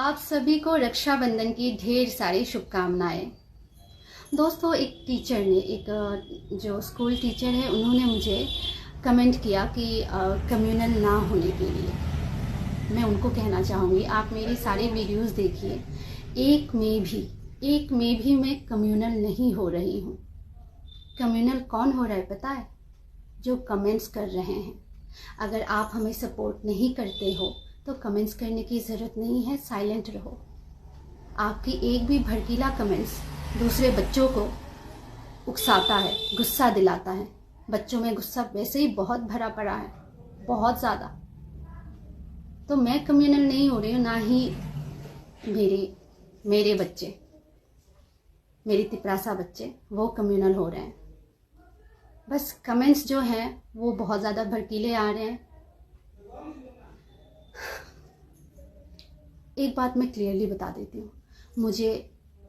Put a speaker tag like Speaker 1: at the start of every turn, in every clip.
Speaker 1: आप सभी को रक्षाबंधन की ढेर सारी शुभकामनाएं। दोस्तों, एक टीचर ने, एक जो स्कूल टीचर है, उन्होंने मुझे कमेंट किया कि कम्युनल ना होने के लिए मैं उनको कहना चाहूँगी, आप मेरी सारी वीडियोस देखिए, एक में भी मैं कम्युनल नहीं हो रही हूँ। कम्युनल कौन हो रहा है पता है? जो कमेंट्स कर रहे हैं। अगर आप हमें सपोर्ट नहीं करते हो तो कमेंट्स करने की ज़रूरत नहीं है, साइलेंट रहो। आपकी एक भी भड़कीला कमेंट्स दूसरे बच्चों को उकसाता है, गुस्सा दिलाता है। बच्चों में गुस्सा वैसे ही बहुत भरा पड़ा है, बहुत ज़्यादा। तो मैं कम्युनल नहीं हो रही हूँ, ना ही मेरे बच्चे, मेरी तिपरासा बच्चे वो कम्युनल हो रहे हैं। बस कमेंट्स जो हैं वो बहुत ज़्यादा भड़कीले आ रहे हैं। एक बात मैं क्लियरली बता देती हूँ, मुझे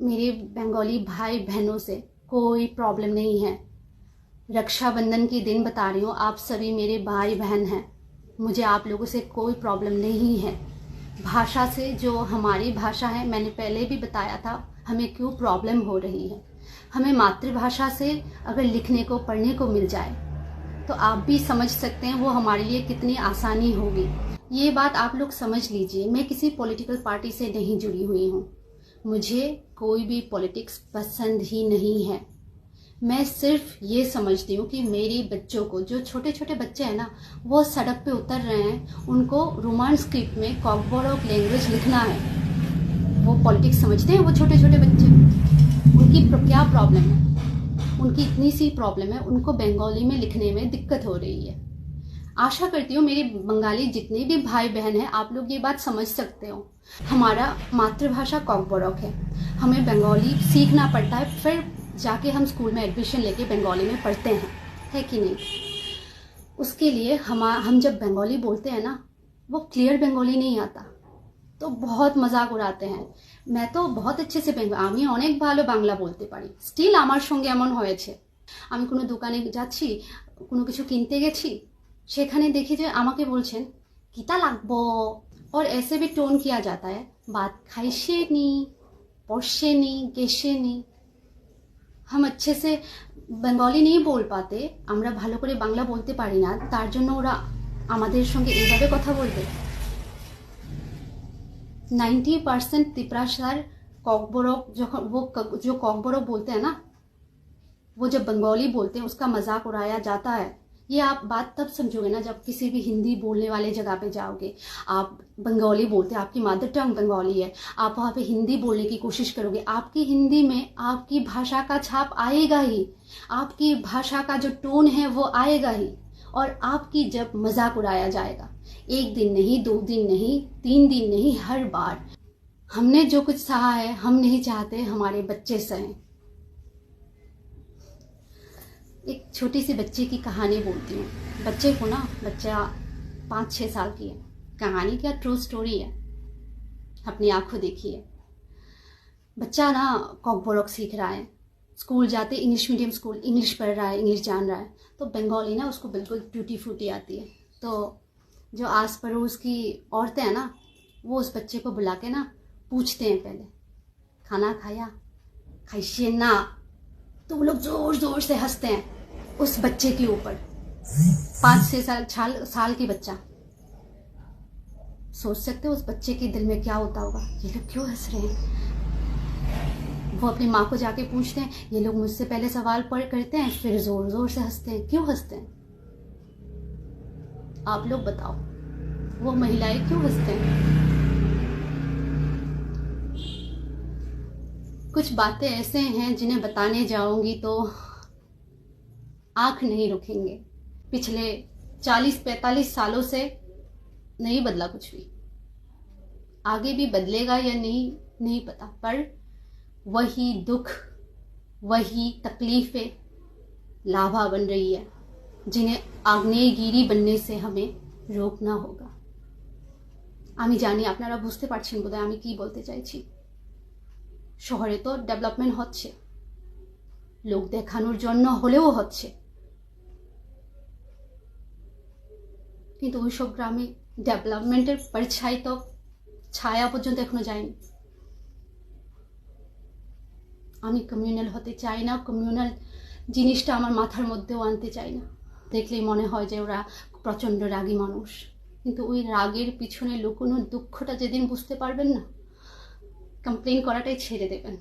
Speaker 1: मेरे बंगाली भाई बहनों से कोई प्रॉब्लम नहीं है। रक्षाबंधन के दिन बता रही हूँ, आप सभी मेरे भाई बहन हैं, मुझे आप लोगों से कोई प्रॉब्लम नहीं है। भाषा से, जो हमारी भाषा है, मैंने पहले भी बताया था हमें क्यों प्रॉब्लम हो रही है। हमें मातृभाषा से अगर लिखने को पढ़ने को मिल जाए तो आप भी समझ सकते हैं वो हमारे लिए कितनी आसानी होगी। ये बात आप लोग समझ लीजिए। मैं किसी पॉलिटिकल पार्टी से नहीं जुड़ी हुई हूँ, मुझे कोई भी पॉलिटिक्स पसंद ही नहीं है। मैं सिर्फ ये समझती हूँ कि मेरे बच्चों को, जो छोटे छोटे बच्चे हैं ना, वो सड़क पे उतर रहे हैं, उनको रोमान स्क्रिप्ट में कॉकबोरोक लैंग्वेज लिखना है। वो पॉलिटिक्स समझते हैं वो छोटे छोटे बच्चे? उनकी क्या प्रॉब्लम है? उनकी इतनी सी प्रॉब्लम है, उनको बंगाली में लिखने में दिक्कत हो रही है। आशा करती हूँ मेरे बंगाली जितने भी भाई बहन हैं, आप लोग ये बात समझ सकते हो। हमारा मातृभाषा कॉकबोरोक है, हमें बंगाली सीखना पड़ता है, फिर जाके हम स्कूल में एडमिशन लेके बंगाली में पढ़ते हैं, है कि नहीं? उसके लिए हम जब बंगाली बोलते हैं ना, वो क्लियर बंगाली नहीं आता, तो बहुत मजाक उड़ाते हैं। मैं तो बहुत अच्छे से আমি অনেক ভালো বাংলা বলতে পারি। স্টিল আমার সঙ্গে এমন হয়েছে, আমি কোনো দোকানে যাচ্ছি, কোনো কিছু কিনতে গেছি, সেখানে দেখি যে আমাকে বলছেন কিতা লাগবো, और ऐसे भी टोन किया जाता है, बात खाइशे नी, पढ़शे नी, गेशे नी। हम अच्छे से बंगाली नहीं बोल पाते, আমরা ভালো করে বাংলা বলতে পারি না, তার জন্য ওরা আমাদের সঙ্গে এইভাবে কথা বলবে। 90% तिपरासार कॉकबोरोक, जो कॉकबोरोक बोलते हैं ना, वो जब बंगाली बोलते हैं उसका मजाक उड़ाया जाता है। ये आप बात तब समझोगे ना जब किसी भी हिंदी बोलने वाले जगह पे जाओगे। आप बंगाली बोलते हैं, आपकी मदर टंग बंगाली है, आप वहाँ पे हिंदी बोलने की कोशिश करोगे, आपकी हिंदी में आपकी भाषा का छाप आएगा ही, आपकी भाषा का जो टोन है वो आएगा ही। और आपकी जब मजाक उड़ाया जाएगा, एक दिन नहीं, 2 दिन नहीं, 3 दिन नहीं, हर बार। हमने जो कुछ सहा है, हम नहीं चाहते हमारे बच्चे सहें। एक छोटी सी बच्चे की कहानी बोलती हूँ। बच्चे को ना, बच्चा 5-6 साल की है, कहानी क्या, ट्रू स्टोरी है, अपनी आंखों देखी है। बच्चा ना कॉकबोरोक सीख रहा है, स्कूल जाते, इंग्लिश मीडियम स्कूल, इंग्लिश पढ़ रहा है, इंग्लिश जान रहा है, तो बंगाली ना उसको बिल्कुल टूटी फूटी आती है। तो जो आस पड़ोस की औरतें हैं ना, वो उस बच्चे को बुला के ना पूछते हैं पहले, खाना खाया, खाइए ना। तो वो लोग जोर जोर से हंसते हैं उस बच्चे के ऊपर। 5-6 साल की बच्चा, सोच सकते हो उस बच्चे के दिल में क्या होता होगा, ये लोग क्यों हंस रहे हैं? वो अपनी माँ को जाके पूछते हैं, ये लोग मुझसे पहले सवाल करते हैं, फिर जोर जोर से हंसते हैं, क्यों हंसते हैं? आप लोग बताओ, वो महिलाएं क्यों हंसते हैं? कुछ बातें ऐसे हैं जिन्हें बताने जाऊंगी तो आंख नहीं रुकेंगे। पिछले 40-45 सालों से नहीं बदला कुछ भी, आगे भी बदलेगा या नहीं पता, पर वही दुख, वही तकलीफें लाभा बन रही है, जिन्हें आग्नेयगिरी बनने से हमें रोकना होगा। আমি জানি আপনারা বুঝতে পারছেন বোধহয় আমি কি বলতে চাইছি। শহরে তো ডেভেলপমেন্ট হচ্ছে, লোক দেখানোর জন্য হলেও হচ্ছে, কিন্তু ওইসব গ্রামে डेवलपमेंटर परछाई तो ছায়া পর্যন্ত এখনো যায়নি। আমি কমিউনাল হতে চাই না, কমিউনাল জিনিসটা আমার মাথার মধ্যেও আনতে চাই না। দেখলেই মনে হয় যে ওরা প্রচণ্ড রাগী মানুষ, কিন্তু ওই রাগের পিছনে লুকোনো দুঃখটা যেদিন বুঝতে পারবেন না, কমপ্লেন করাটাই ছেড়ে দেবেন।